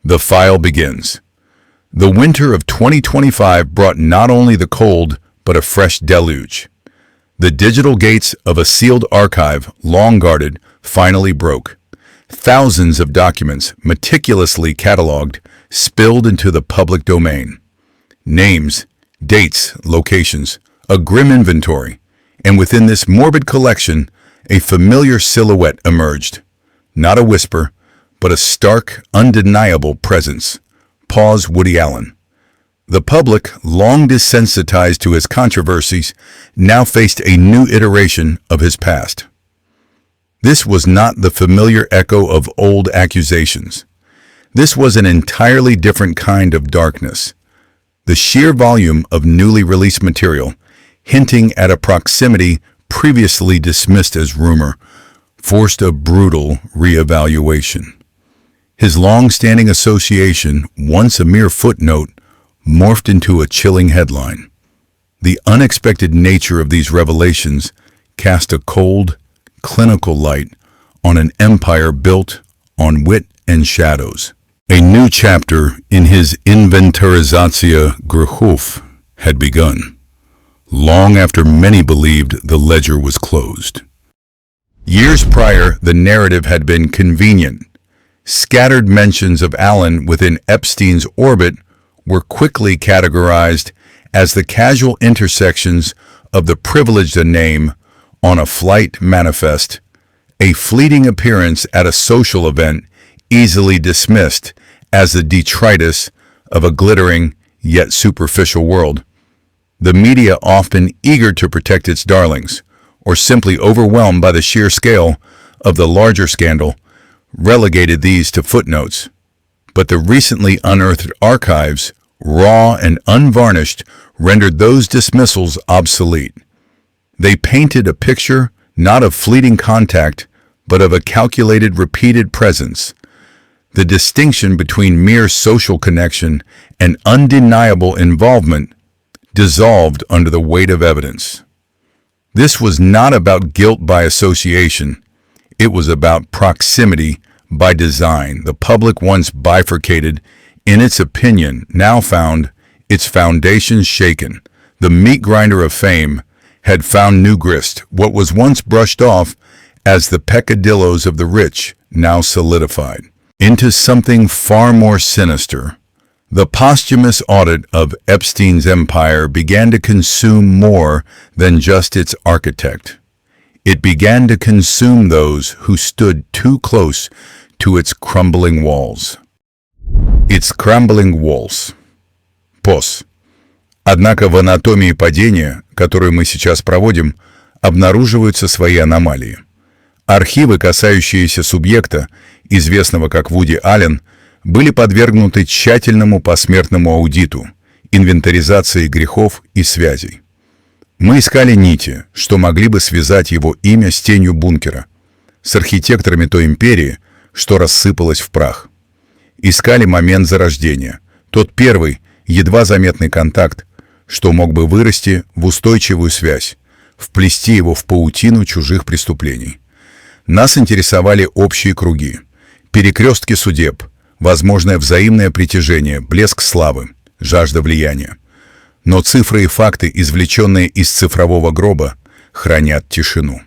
The file begins. The winter of 2025 brought not only the cold, but a fresh deluge. The digital gates of a sealed archive, long guarded, finally broke. Thousands of documents, meticulously cataloged, spilled into the public domain. Names, dates, locations, a grim inventory, and within this morbid collection, a familiar silhouette emerged. Not a whisper, but a stark, undeniable presence. Pause Wudi Allen. The public, long desensitized to his controversies, now faced a new iteration of his past. This was not the familiar echo of old accusations. This was an entirely different kind of darkness. The sheer volume of newly released material, hinting at a proximity previously dismissed as rumor, forced a brutal reevaluation. His long-standing association, once a mere footnote, morphed into a chilling headline. The unexpected nature of these revelations cast a cold, clinical light on an empire built on wit and shadows. A new chapter in his inventarизация грехов had begun, long after many believed the ledger was closed. Years prior, the narrative had been convenient. Scattered mentions of Allen within Epstein's orbit were quickly categorized as the casual intersections of the privileged name on a flight manifest, a fleeting appearance at a social event easily dismissed as the detritus of a glittering yet superficial world. The media, often eager to protect its darlings, or simply overwhelmed by the sheer scale of the larger scandal, relegated these to footnotes. But the recently unearthed archives, raw and unvarnished, rendered those dismissals obsolete. They painted a picture not of fleeting contact, but of a calculated, repeated presence. The distinction between mere social connection and undeniable involvement dissolved under the weight of evidence. This was not about guilt by association. It was about proximity by design. The public, once bifurcated in its opinion, now found its foundations shaken. The meat grinder of fame had found new grist. What was once brushed off as the peccadillos of the rich now solidified into something far more sinister. The posthumous audit of Epstein's empire began to consume more than just its architect. It began to consume those who stood too close to its crumbling walls. Its crumbling walls. Pause. Однако в анатомии падения, которую мы сейчас проводим, обнаруживаются свои аномалии. Архивы, касающиеся субъекта, известного как Вуди Аллен, были подвергнуты тщательному посмертному аудиту, инвентаризации грехов и связей. Мы искали нити, что могли бы связать его имя с тенью бункера, с архитекторами той империи, что рассыпалась в прах. Искали момент зарождения, тот первый, едва заметный контакт, что мог бы вырасти в устойчивую связь, вплести его в паутину чужих преступлений. Нас интересовали общие круги, перекрестки судеб, возможное взаимное притяжение, блеск славы, жажда влияния. Но цифры и факты, извлеченные из цифрового гроба, хранят тишину.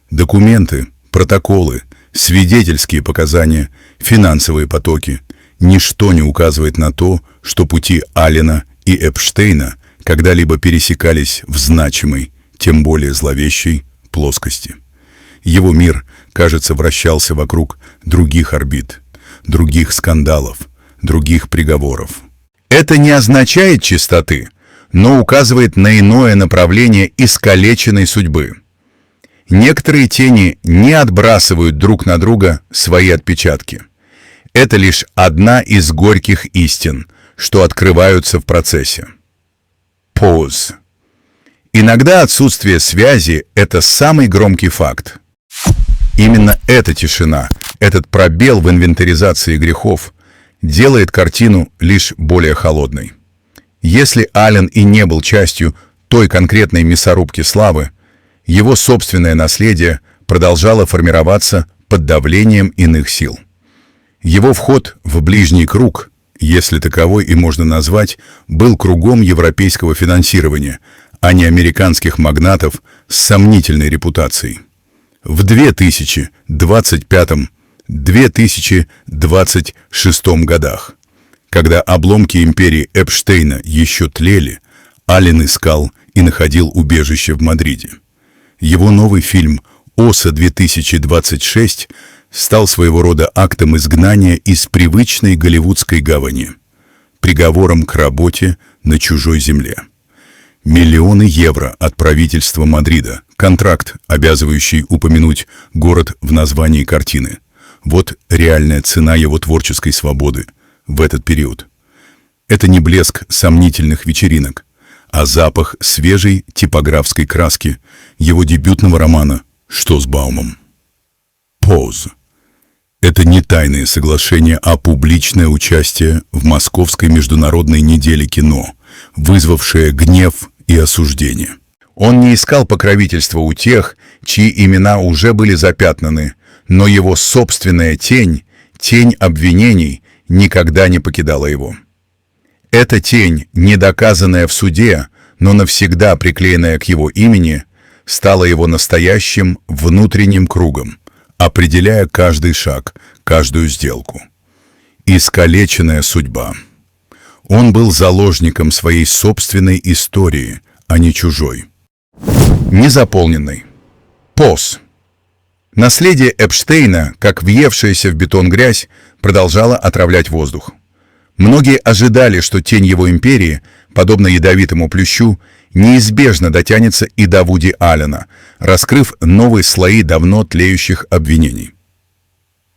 Документы, протоколы, свидетельские показания, финансовые потоки – ничто не указывает на то, что пути Аллена и Эпштейна когда-либо пересекались в значимой, тем более зловещей, плоскости. Его мир, кажется, вращался вокруг других орбит, других скандалов, других приговоров. Это не означает чистоты, но указывает на иное направление искалеченной судьбы. Некоторые тени не отбрасывают друг на друга свои отпечатки. Это лишь одна из горьких истин, что открываются в процессе. Pause. Иногда отсутствие связи – это самый громкий факт. Именно эта тишина, этот пробел в инвентаризации грехов делает картину лишь более холодной. Если Аллен и не был частью той конкретной мясорубки славы, его собственное наследие продолжало формироваться под давлением иных сил. Его вход в ближний круг, если таковой и можно назвать, был кругом европейского финансирования, а не американских магнатов с сомнительной репутацией. В 2025-2026 годах, когда обломки империи Эпштейна еще тлели, Аллен искал и находил убежище в Мадриде. Его новый фильм «Оса-2026» стал своего рода актом изгнания из привычной голливудской гавани, приговором к работе на чужой земле. Миллионы евро от правительства Мадрида, контракт, обязывающий упомянуть город в названии картины. Вот реальная цена его творческой свободы в этот период. Это не блеск сомнительных вечеринок, а запах свежей типографской краски его дебютного романа «Что с Баумом?». Поз. Это не тайные соглашения, а публичное участие в Московской международной неделе кино, вызвавшее гнев и осуждение. Он не искал покровительства у тех, чьи имена уже были запятнаны, но его собственная тень, тень обвинений, никогда не покидала его. Эта тень, не доказанная в суде, но навсегда приклеенная к его имени, стала его настоящим внутренним кругом, определяя каждый шаг, каждую сделку. Искалеченная судьба. Он был заложником своей собственной истории, а не чужой. Незаполненный. Поз. Наследие Эпштейна, как въевшаяся в бетон грязь, продолжало отравлять воздух. Многие ожидали, что тень его империи, подобно ядовитому плющу, неизбежно дотянется и до Вуди Аллена, раскрыв новые слои давно тлеющих обвинений.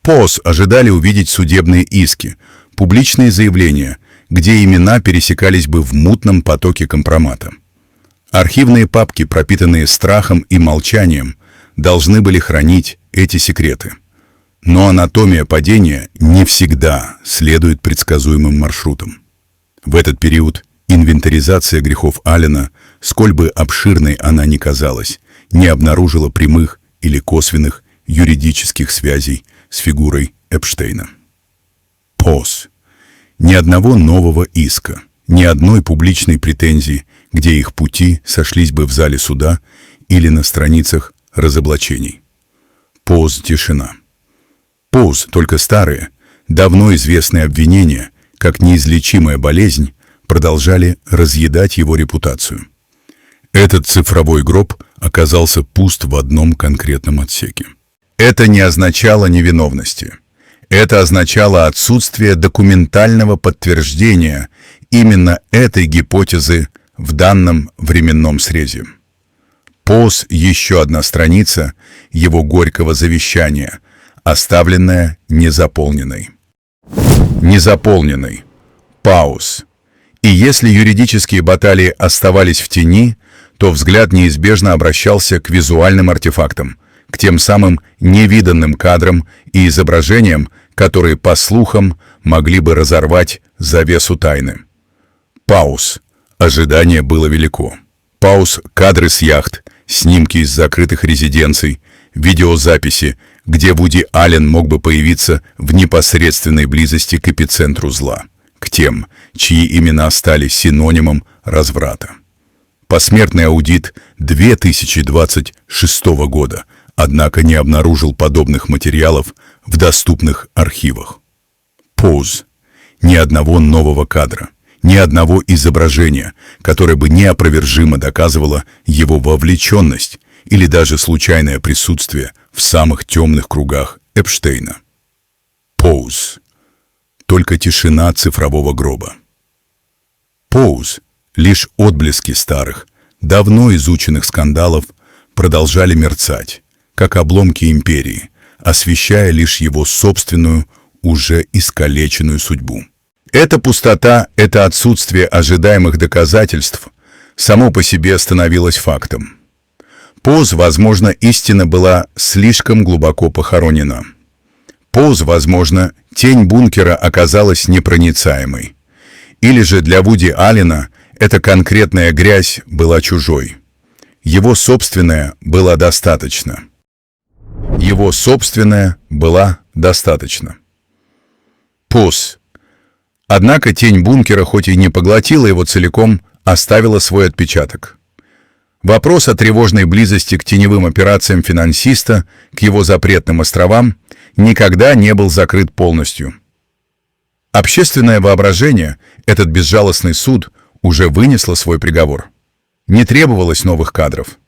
Поз ожидали увидеть судебные иски, публичные заявления, где имена пересекались бы в мутном потоке компромата. Архивные папки, пропитанные страхом и молчанием, должны были хранить эти секреты. Но анатомия падения не всегда следует предсказуемым маршрутам. В этот период инвентаризация грехов Аллена, сколь бы обширной она ни казалась, не обнаружила прямых или косвенных юридических связей с фигурой Эпштейна. Поз. Ни одного нового иска, ни одной публичной претензии, где их пути сошлись бы в зале суда или на страницах разоблачений. Поз. Тишина. Поз, только старые, давно известные обвинения, как неизлечимая болезнь, продолжали разъедать его репутацию. Этот цифровой гроб оказался пуст в одном конкретном отсеке. Это не означало невиновности. Это означало отсутствие документального подтверждения именно этой гипотезы в данном временном срезе. Поз — еще одна страница его горького завещания, оставленная незаполненной. Незаполненной. Пауз. И если юридические баталии оставались в тени, то взгляд неизбежно обращался к визуальным артефактам, к тем самым невиданным кадрам и изображениям, которые, по слухам, могли бы разорвать завесу тайны. Пауз. Ожидание было велико. Пауз. Кадры с яхт, снимки из закрытых резиденций, видеозаписи, где Вуди Аллен мог бы появиться в непосредственной близости к эпицентру зла, к тем, чьи имена стали синонимом разврата. Посмертный аудит 2026 года, однако, не обнаружил подобных материалов в доступных архивах. Поз. Ни одного нового кадра, ни одного изображения, которое бы неопровержимо доказывало его вовлеченность или даже случайное присутствие в самых темных кругах Эпштейна. Поз. Только тишина цифрового гроба. Поз. Лишь отблески старых, давно изученных скандалов продолжали мерцать, как обломки империи, освещая лишь его собственную, уже искалеченную судьбу. Эта пустота, это отсутствие ожидаемых доказательств само по себе становилось фактом. Поз, возможно, истина была слишком глубоко похоронена. Поз, возможно, тень бункера оказалась непроницаемой. Или же для Вуди Аллена эта конкретная грязь была чужой. Его собственная была достаточно. Его собственная была достаточно. Пус. Однако тень бункера, хоть и не поглотила его целиком, оставила свой отпечаток. Вопрос о тревожной близости к теневым операциям финансиста, к его запретным островам, никогда не был закрыт полностью. Общественное воображение, этот безжалостный суд, уже вынесло свой приговор. Не требовалось новых кадров.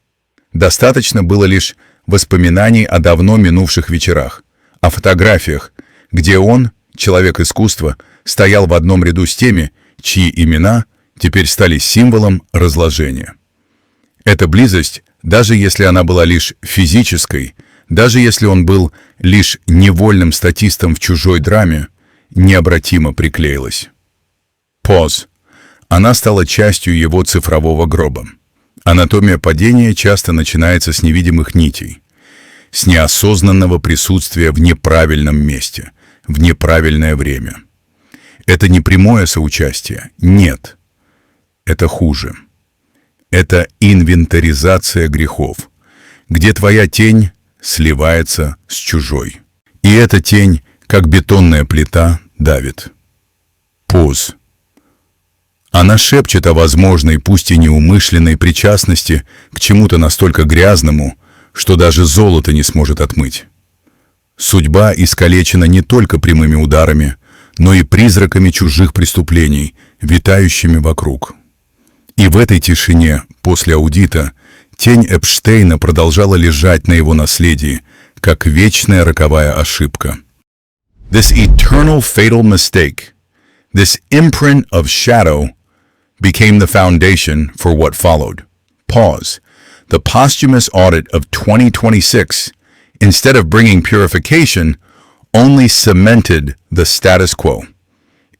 Достаточно было лишь воспоминаний о давно минувших вечерах, о фотографиях, где он, человек искусства, стоял в одном ряду с теми, чьи имена теперь стали символом разложения. Эта близость, даже если она была лишь физической, даже если он был лишь невольным статистом в чужой драме, необратимо приклеилась. Поз. Она стала частью его цифрового гроба. Анатомия падения часто начинается с невидимых нитей, с неосознанного присутствия в неправильном месте, в неправильное время. Это не прямое соучастие, нет. Это хуже. Это инвентаризация грехов, где твоя тень сливается с чужой. И эта тень, как бетонная плита, давит. Поз. Она шепчет о возможной, пусть и неумышленной причастности к чему-то настолько грязному, что даже золото не сможет отмыть. Судьба искалечена не только прямыми ударами, но и призраками чужих преступлений, витающими вокруг. И в этой тишине, после аудита, тень Эпштейна продолжала лежать на его наследии, как вечная роковая ошибка. This eternal fatal mistake, this imprint of shadow, became the foundation for what followed. Pause. The posthumous audit of 2026, instead of bringing purification, only cemented the status quo.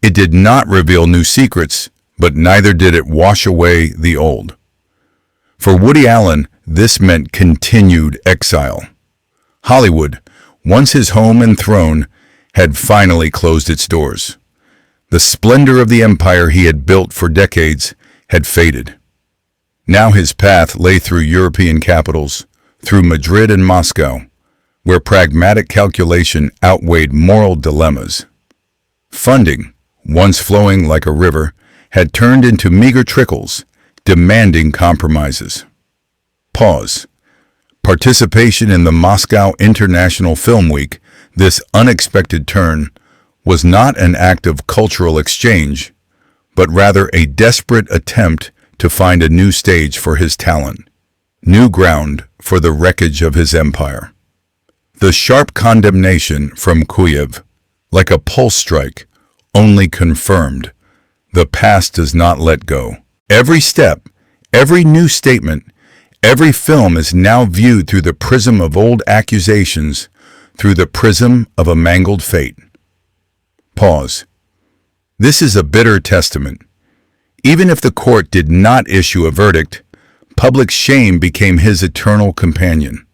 It did not reveal new secrets, but neither did it wash away the old. For Wudi Allen, this meant continued exile. Hollywood, once his home and throne, had finally closed its doors. The splendor of the empire he had built for decades had faded. Now his path lay through European capitals, through Madrid and Moscow, where pragmatic calculation outweighed moral dilemmas. Funding, once flowing like a river, had turned into meager trickles, demanding compromises. Pause. Participation in the Moscow International Film Week, this unexpected turn, was not an act of cultural exchange, but rather a desperate attempt to find a new stage for his talent, new ground for the wreckage of his empire. The sharp condemnation from Kyiv, like a pulse strike, only confirmed the past does not let go. Every step, every new statement, every film is now viewed through the prism of old accusations, through the prism of a mangled fate. Pause. This is a bitter testament. Even if the court did not issue a verdict, public shame became his eternal companion.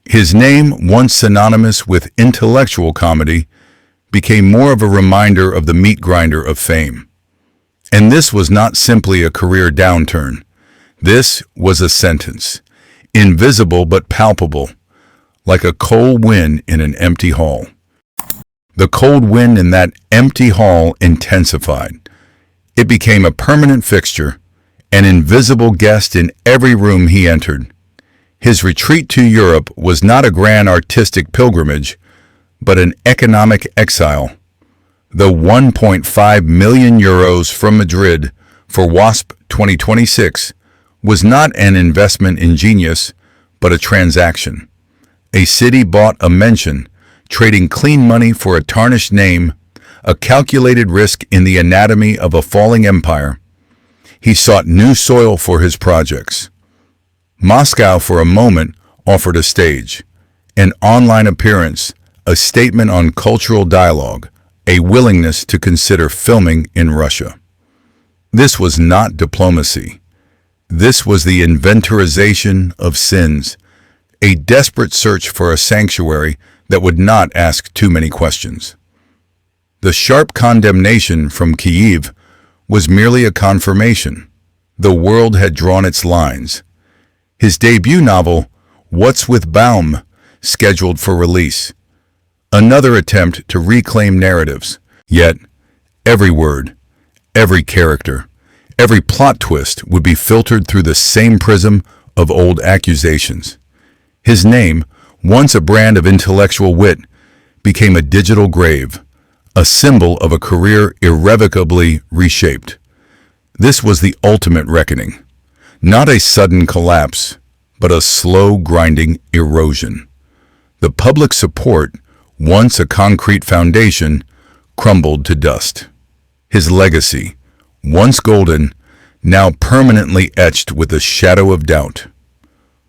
His name, once synonymous with intellectual comedy, became more of a reminder of the meat grinder of fame. And this was not simply a career downturn. This was a sentence, invisible but palpable, like a cold wind in an empty hall. The cold wind in that empty hall intensified. It became a permanent fixture, an invisible guest in every room he entered. His retreat to Europe was not a grand artistic pilgrimage, but an economic exile. The 1.5 million euros from Madrid for WASP 2026 was not an investment in genius, but a transaction. A city bought a mention, trading clean money for a tarnished name, a calculated risk in the anatomy of a falling empire. He sought new soil for his projects. Moscow, for a moment, offered a stage, an online appearance, a statement on cultural dialogue, a willingness to consider filming in Russia. This was not diplomacy. This was the inventorization of sins, a desperate search for a sanctuary that would not ask too many questions. The sharp condemnation from Kyiv was merely a confirmation. The world had drawn its lines. His debut novel, What's with Baum, scheduled for release. Another attempt to reclaim narratives, Yet, every word, every character, every plot twist would be filtered through the same prism of old accusations. His name, once a brand of intellectual wit, became a digital grave, a symbol of a career irrevocably reshaped. This was the ultimate reckoning. Not a sudden collapse, but a slow, grinding erosion. The public support, once a concrete foundation, crumbled to dust. His legacy, once golden, now permanently etched with a shadow of doubt.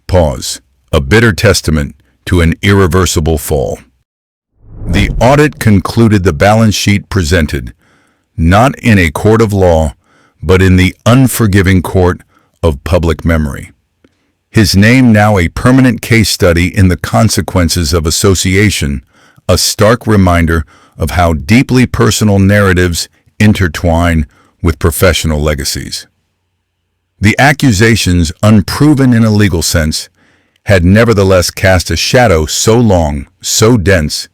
Pause. A bitter testament to an irreversible fall. The audit concluded the balance sheet presented, not in a court of law, but in the unforgiving court of public memory. His name now a permanent case study in the consequences of association, a stark reminder of how deeply personal narratives intertwine with professional legacies. The accusations, unproven in a legal sense, had nevertheless cast a shadow so long, so dense,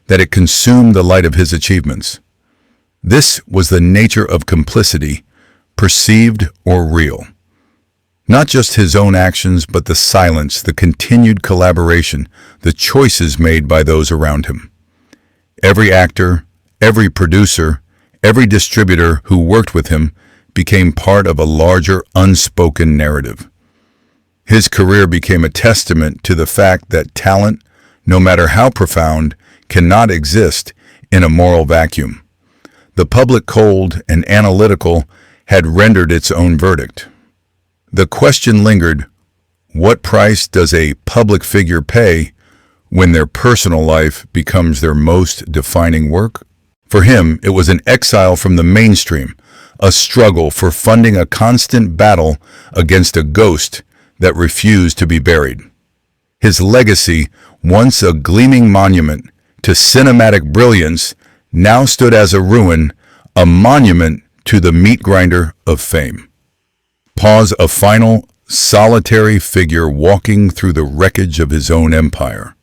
that it consumed the light of his achievements. This was the nature of complicity, perceived or real. Not just his own actions, but the silence, the continued collaboration, the choices made by those around him. Every actor, every producer, every distributor who worked with him became part of a larger, unspoken narrative. His career became a testament to the fact that talent, no matter how profound, cannot exist in a moral vacuum. The public, cold and analytical, had rendered its own verdict. The question lingered, what price does a public figure pay when their personal life becomes their most defining work? For him, it was an exile from the mainstream, a struggle for funding, a constant battle against a ghost that refused to be buried. His legacy, once a gleaming monument to cinematic brilliance, now stood as a ruin, a monument to the meat grinder of fame. Pause. A final, solitary figure walking through the wreckage of his own empire.